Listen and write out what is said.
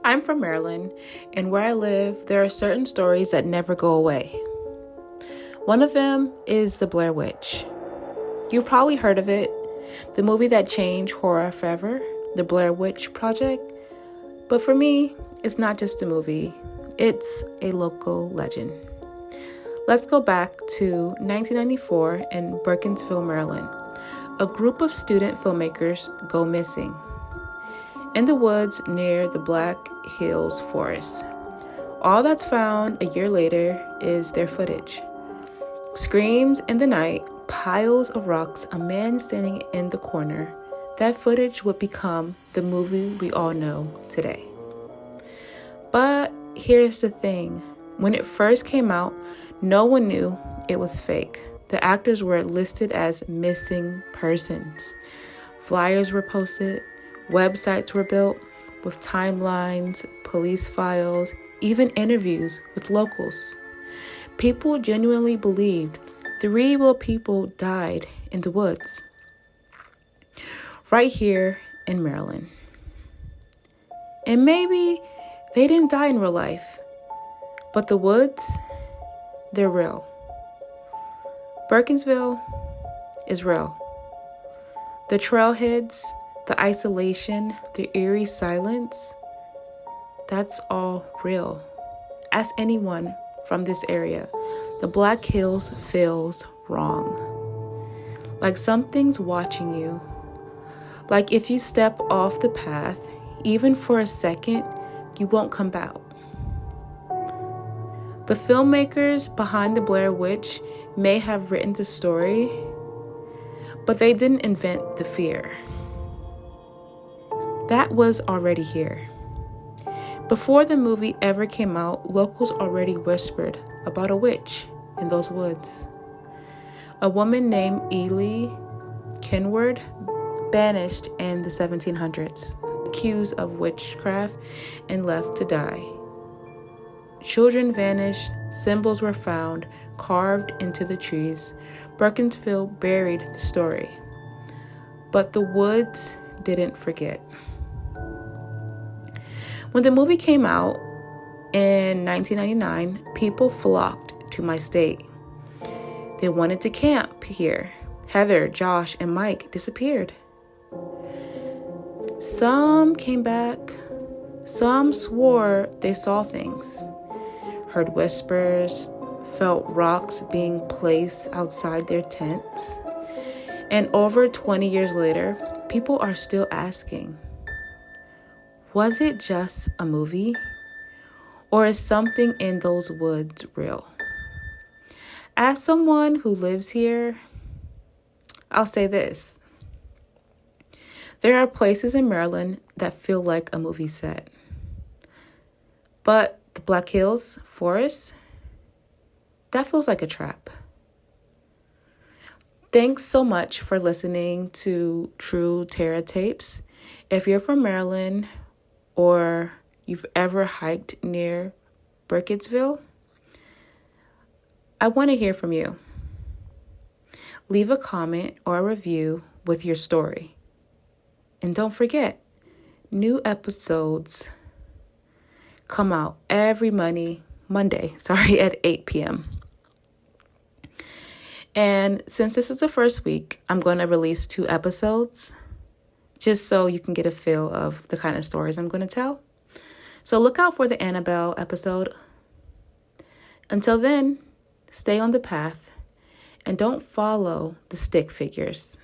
I'm from Maryland, and where I live, there are certain stories that never go away. One of them is the Blair Witch. You've probably heard of it, the movie that changed horror forever, the Blair Witch Project. But for me, it's not just a movie, it's a local legend. Let's go back to 1994 in Burkittsville, Maryland. A group of student filmmakers go missing in the woods near the Black Hills Forest. All that's found a year later is their footage. Screams in the night, piles of rocks, a man standing in the corner. That footage would become the movie we all know today. But here's the thing. When it first came out, no one knew it was fake. The actors were listed as missing persons. Flyers were posted, websites were built with timelines, police files, even interviews with locals. People genuinely believed 3 real people died in the woods, right here in Maryland. And maybe they didn't die in real life, but the woods, they're real. Burkittsville is real. The trailheads, the isolation, the eerie silence, that's all real. Ask anyone from this area. The Black Hills feels wrong. Like something's watching you. Like if you step off the path, even for a second, you won't come back. The filmmakers behind the Blair Witch may have written the story, but they didn't invent the fear. That was already here. Before the movie ever came out, locals already whispered about a witch in those woods. A woman named Elly Kedward banished in the 1700s, accused of witchcraft and left to die. Children vanished, symbols were found, carved into the trees. Burkittsville buried the story. But the woods didn't forget. When the movie came out in 1999, people flocked to my state. They wanted to camp here. Heather, Josh, and Mike disappeared. Some came back. Some swore they saw things, heard whispers, felt rocks being placed outside their tents. And over 20 years later, people are still asking, was it just a movie? Or is something in those woods real? As someone who lives here, I'll say this. There are places in Maryland that feel like a movie set. But the Black Hills Forest, that feels like a trap. Thanks so much for listening to True Terror Tapes. If you're from Maryland or you've ever hiked near Burkittsville, I want to hear from you. Leave a comment or a review with your story. And don't forget, new episodes come out every Monday at 8 p.m. And since this is the first week, I'm going to release 2 episodes just so you can get a feel of the kind of stories I'm going to tell. So look out for the Annabelle episode. Until then, stay on the path and don't follow the stick figures.